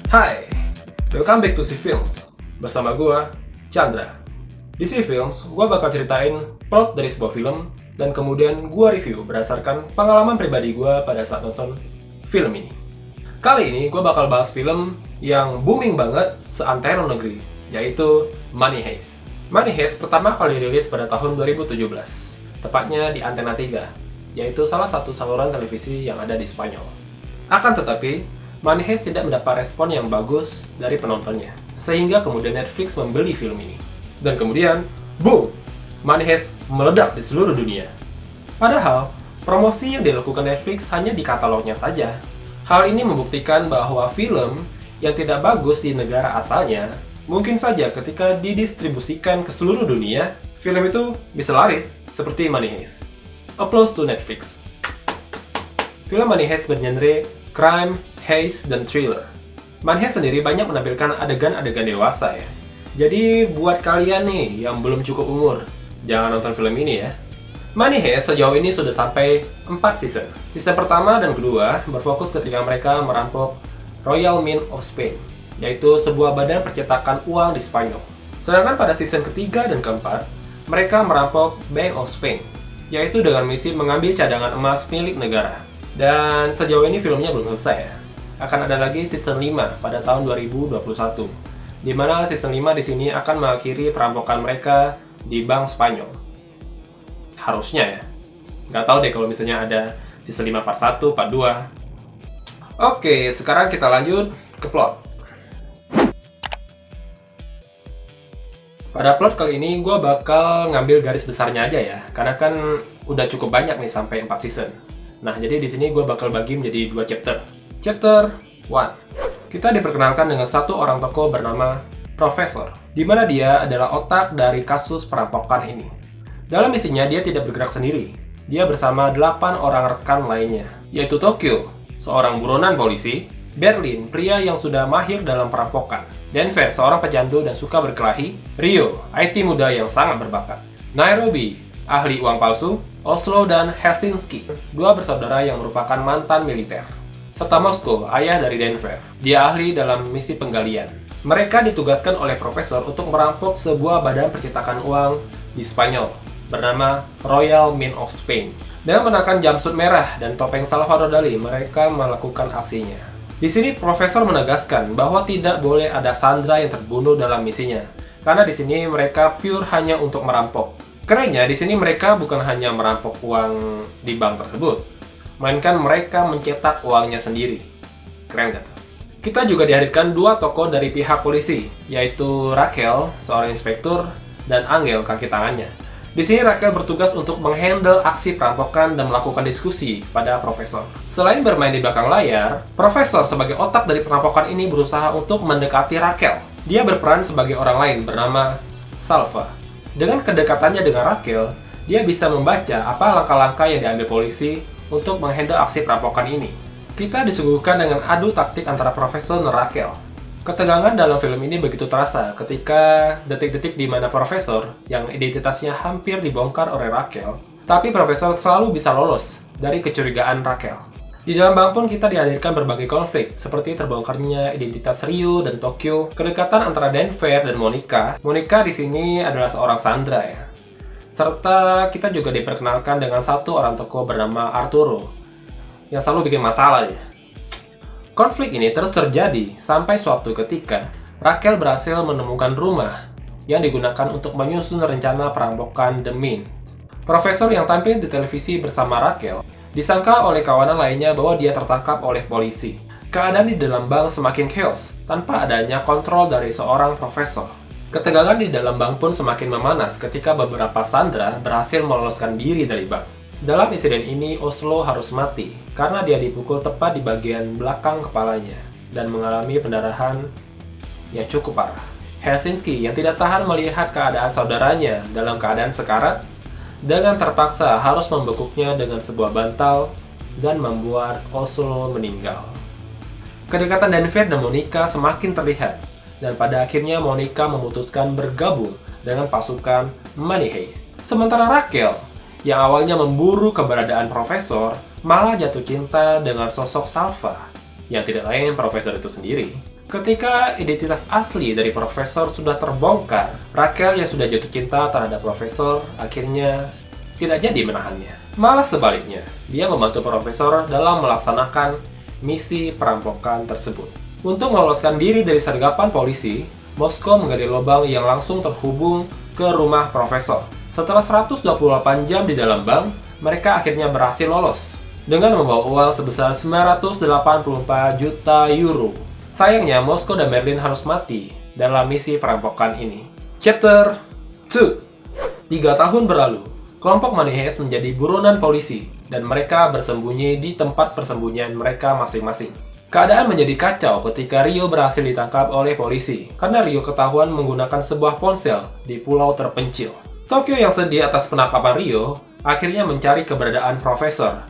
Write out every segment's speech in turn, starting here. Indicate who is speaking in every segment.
Speaker 1: Hai, welcome back to C Films. Bersama gua, Chandra. Di C Films, gua bakal ceritain plot dari sebuah film dan kemudian gua review berdasarkan pengalaman pribadi gua pada saat nonton film ini. Kali ini gua bakal bahas film yang booming banget seantero negeri, yaitu Money Heist. Money Heist pertama kali rilis pada tahun 2017, tepatnya di Antena 3, yaitu salah satu saluran televisi yang ada di Spanyol. Akan tetapi, Money Heist tidak mendapat respon yang bagus dari penontonnya, sehingga kemudian Netflix membeli film ini. Dan kemudian, boom! Money Heist meledak di seluruh dunia. Padahal, promosi yang dilakukan Netflix hanya di katalognya saja. Hal ini membuktikan bahwa film yang tidak bagus di negara asalnya, mungkin saja ketika didistribusikan ke seluruh dunia, film itu bisa laris, seperti Money Heist. Applause to Netflix. Film Money Heist bergenre crime, heist, dan thriller. Money Heist sendiri banyak menampilkan adegan-adegan dewasa ya. Jadi buat kalian nih yang belum cukup umur, jangan nonton film ini ya. Money Heist sejauh ini sudah sampai 4 season. Season pertama dan kedua berfokus ketika mereka merampok Royal Mint of Spain, yaitu sebuah badan percetakan uang di Spanyol. Sedangkan pada season ketiga dan keempat, mereka merampok Bank of Spain, yaitu dengan misi mengambil cadangan emas milik negara. Dan sejauh ini filmnya belum selesai ya. Akan ada lagi season 5 pada tahun 2021. Di mana season 5 di sini akan mengakhiri perampokan mereka di Bank Spanyol. Harusnya ya. Nggak tahu deh kalau misalnya ada season 5 part 1, part 2. Oke, sekarang kita lanjut ke plot. Pada plot kali ini gue bakal ngambil garis besarnya aja ya. Karena kan udah cukup banyak nih sampai 4 season. Nah, jadi di sini gue bakal bagi menjadi 2 chapter. Chapter 1. Kita diperkenalkan dengan satu orang tokoh bernama Profesor, di mana dia adalah otak dari kasus perampokan ini. Dalam misinya, dia tidak bergerak sendiri. Dia bersama 8 orang rekan lainnya, yaitu Tokyo, seorang buronan polisi, Berlin, pria yang sudah mahir dalam perampokan, Denver, seorang pecandu dan suka berkelahi, Rio, IT muda yang sangat berbakat, Nairobi, ahli uang palsu, Oslo, dan Helsinki, 2 bersaudara yang merupakan mantan militer, serta Moskow, ayah dari Denver. Dia ahli dalam misi penggalian. Mereka ditugaskan oleh Profesor untuk merampok sebuah badan percetakan uang di Spanyol bernama Royal Mint of Spain. Dengan mengenakan jumpsuit merah dan topeng Salvador Dali, mereka melakukan aksinya. Di sini Profesor menegaskan bahwa tidak boleh ada sandera yang terbunuh dalam misinya, karena di sini mereka pure hanya untuk merampok. Kerennya, di sini mereka bukan hanya merampok uang di bank tersebut, melainkan mereka mencetak uangnya sendiri. Keren gak tuh? Kita juga dihadirkan 2 tokoh dari pihak polisi, yaitu Raquel, seorang inspektur, dan Angel, kaki tangannya. Di sini Raquel bertugas untuk menghandle aksi perampokan dan melakukan diskusi kepada Profesor. Selain bermain di belakang layar, Profesor sebagai otak dari perampokan ini berusaha untuk mendekati Raquel. Dia berperan sebagai orang lain bernama Salva. Dengan kedekatannya dengan Raquel, dia bisa membaca apa langkah-langkah yang diambil polisi untuk menghandle aksi perampokan ini. Kita disuguhkan dengan adu taktik antara Profesor dan Raquel. Ketegangan dalam film ini begitu terasa ketika detik-detik di mana Profesor, yang identitasnya hampir dibongkar oleh Raquel, tapi Profesor selalu bisa lolos dari kecurigaan Raquel. Di dalam bank pun kita dihadirkan berbagai konflik, seperti terbongkarnya identitas Rio dan Tokyo, kedekatan antara Denver dan Monica. Monica di sini adalah seorang Sandra ya. Serta kita juga diperkenalkan dengan satu orang tokoh bernama Arturo, yang selalu bikin masalah ya. Konflik ini terus terjadi sampai suatu ketika Raquel berhasil menemukan rumah yang digunakan untuk menyusun rencana perampokan The Mint. Profesor yang tampil di televisi bersama Raquel disangka oleh kawanan lainnya bahwa dia tertangkap oleh polisi. Keadaan di dalam bank semakin chaos tanpa adanya kontrol dari seorang profesor. Ketegangan di dalam bank pun semakin memanas ketika beberapa sandera berhasil meloloskan diri dari bank. Dalam insiden ini, Oslo harus mati karena dia dipukul tepat di bagian belakang kepalanya dan mengalami pendarahan yang cukup parah. Helsinki yang tidak tahan melihat keadaan saudaranya dalam keadaan sekarat, dengan terpaksa harus membekuknya dengan sebuah bantal dan membuat Oslo meninggal. Kedekatan Denver dan Monica semakin terlihat, dan pada akhirnya Monica memutuskan bergabung dengan pasukan Money Heist. Sementara Raquel, yang awalnya memburu keberadaan Profesor, malah jatuh cinta dengan sosok Salva, yang tidak lain Profesor itu sendiri. Ketika identitas asli dari Profesor sudah terbongkar, Raquel yang sudah jatuh cinta terhadap Profesor akhirnya tidak jadi menahannya. Malah sebaliknya, dia membantu Profesor dalam melaksanakan misi perampokan tersebut. Untuk meloloskan diri dari sergapan polisi, Moskow menggali lubang yang langsung terhubung ke rumah Profesor. Setelah 128 jam di dalam bank, mereka akhirnya berhasil lolos dengan membawa uang sebesar 984 juta euro. Sayangnya, Moskow dan Berlin harus mati dalam misi perampokan ini. Chapter 2. 3 tahun berlalu, kelompok Money Heist menjadi buronan polisi, dan mereka bersembunyi di tempat persembunyian mereka masing-masing. Keadaan menjadi kacau ketika Rio berhasil ditangkap oleh polisi, karena Rio ketahuan menggunakan sebuah ponsel di pulau terpencil. Tokyo yang sedih atas penangkapan Rio, akhirnya mencari keberadaan Profesor,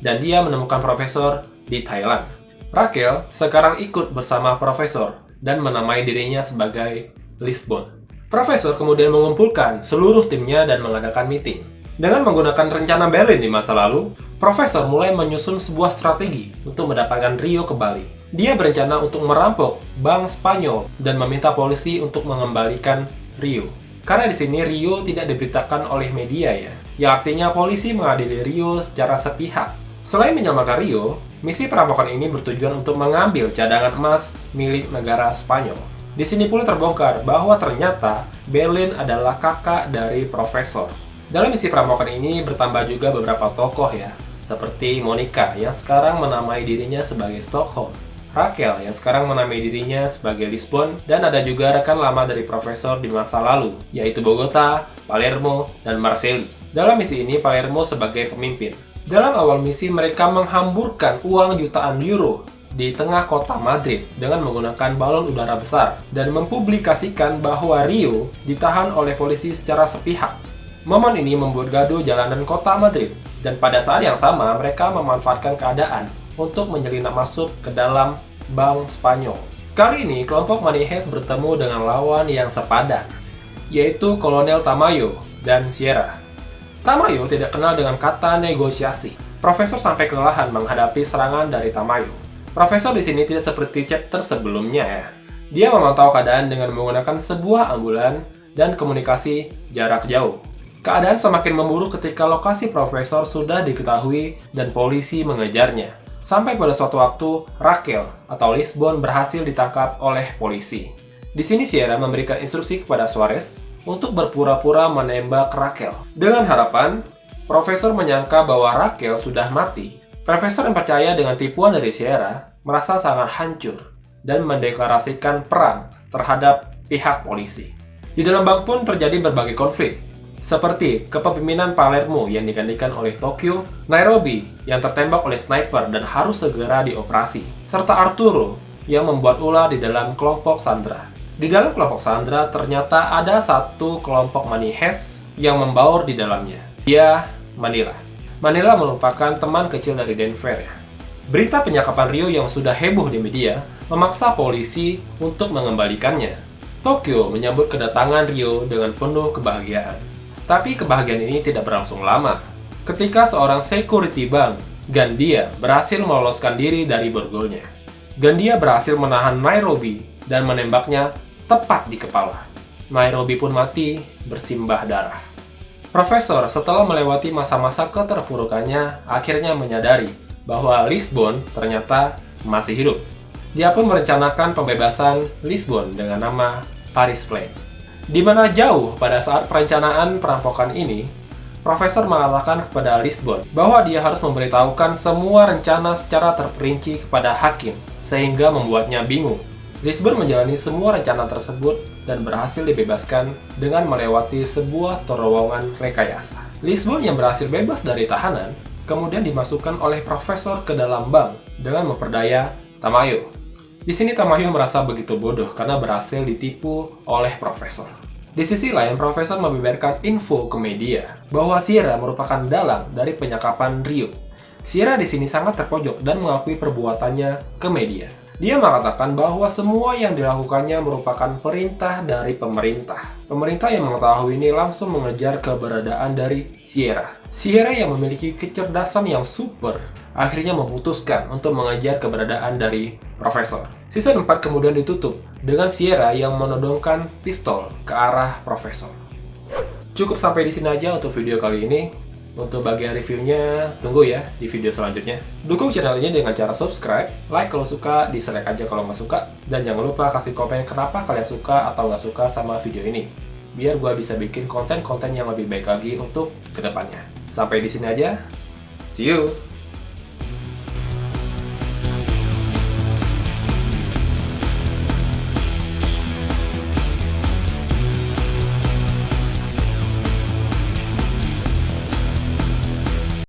Speaker 1: dan dia menemukan Profesor di Thailand. Raquel sekarang ikut bersama Profesor dan menamai dirinya sebagai Lisbon. Profesor kemudian mengumpulkan seluruh timnya dan mengadakan meeting. Dengan menggunakan rencana Berlin di masa lalu, Profesor mulai menyusun sebuah strategi untuk mendapatkan Rio kembali. Dia berencana untuk merampok bank Spanyol dan meminta polisi untuk mengembalikan Rio. Karena di sini Rio tidak diberitakan oleh media ya, yang artinya polisi mengadili Rio secara sepihak. Selain menyelamatkan Rio, misi perampokan ini bertujuan untuk mengambil cadangan emas milik negara Spanyol. Di sini pula terbongkar bahwa ternyata Berlin adalah kakak dari Profesor. Dalam misi perampokan ini bertambah juga beberapa tokoh ya, seperti Monica yang sekarang menamai dirinya sebagai Stockholm, Raquel yang sekarang menamai dirinya sebagai Lisbon, dan ada juga rekan lama dari Profesor di masa lalu, yaitu Bogota, Palermo, dan Marseille. Dalam misi ini Palermo sebagai pemimpin. Dalam awal misi, mereka menghamburkan uang jutaan euro di tengah kota Madrid dengan menggunakan balon udara besar dan mempublikasikan bahwa Rio ditahan oleh polisi secara sepihak. Momen ini membuat gaduh jalanan kota Madrid, dan pada saat yang sama mereka memanfaatkan keadaan untuk menyelinap masuk ke dalam bank Spanyol. Kali ini, kelompok Money Heist bertemu dengan lawan yang sepadan, yaitu Kolonel Tamayo dan Sierra. Tamayo tidak kenal dengan kata negosiasi. Profesor sampai kelelahan menghadapi serangan dari Tamayo. Profesor di sini tidak seperti chapter sebelumnya ya. Dia memantau keadaan dengan menggunakan sebuah ambulan dan komunikasi jarak jauh. Keadaan semakin memburuk ketika lokasi Profesor sudah diketahui dan polisi mengejarnya. Sampai pada suatu waktu, Raquel atau Lisbon berhasil ditangkap oleh polisi. Di sini Sierra memberikan instruksi kepada Suarez untuk berpura-pura menembak Raquel. Dengan harapan, Profesor menyangka bahwa Raquel sudah mati. Profesor yang percaya dengan tipuan dari Sierra merasa sangat hancur dan mendeklarasikan perang terhadap pihak polisi. Di dalam bank pun terjadi berbagai konflik, seperti kepemimpinan Palermo yang digantikan oleh Tokyo, Nairobi yang tertembak oleh sniper dan harus segera dioperasi, serta Arturo yang membuat ulah di dalam kelompok Sandra. Di dalam kelompok Sandra ternyata ada satu kelompok Money Heist yang membaur di dalamnya. Dia Manila. Manila merupakan teman kecil dari Denver ya. Berita penyakapan Rio yang sudah heboh di media memaksa polisi untuk mengembalikannya. Tokyo menyambut kedatangan Rio dengan penuh kebahagiaan. Tapi kebahagiaan ini tidak berlangsung lama. Ketika seorang security bank, Gandia, berhasil meloloskan diri dari borgolnya. Gandia berhasil menahan Nairobi dan menembaknya tepat di kepala. Nairobi pun mati bersimbah darah. Profesor setelah melewati masa-masa keterpurukannya akhirnya menyadari bahwa Lisbon ternyata masih hidup. Dia pun merencanakan pembebasan Lisbon dengan nama Paris Plan. Di mana jauh pada saat perencanaan perampokan ini, Profesor mengatakan kepada Lisbon bahwa dia harus memberitahukan semua rencana secara terperinci kepada hakim, sehingga membuatnya bingung. Lisbon menjalani semua rencana tersebut dan berhasil dibebaskan dengan melewati sebuah terowongan rekayasa. Lisbon yang berhasil bebas dari tahanan, kemudian dimasukkan oleh Profesor ke dalam bank dengan memperdaya Tamayo. Di sini Tamayo merasa begitu bodoh karena berhasil ditipu oleh Profesor. Di sisi lain, Profesor membeberkan info ke media bahwa Sierra merupakan dalang dari penyakapan Rio. Sierra di sini sangat terpojok dan mengakui perbuatannya ke media. Dia mengatakan bahwa semua yang dilakukannya merupakan perintah dari pemerintah. Pemerintah yang mengetahui ini langsung mengejar keberadaan dari Sierra. Sierra yang memiliki kecerdasan yang super, akhirnya memutuskan untuk mengejar keberadaan dari Profesor. Season 4 kemudian ditutup dengan Sierra yang menodongkan pistol ke arah Profesor. Cukup sampai di sini aja untuk video kali ini. Untuk bagian reviewnya, tunggu ya di video selanjutnya. Dukung channel ini dengan cara subscribe, like kalau suka, dislike aja kalau nggak suka, dan jangan lupa kasih komen kenapa kalian suka atau nggak suka sama video ini, biar gue bisa bikin konten-konten yang lebih baik lagi untuk kedepannya. Sampai di sini aja, see you!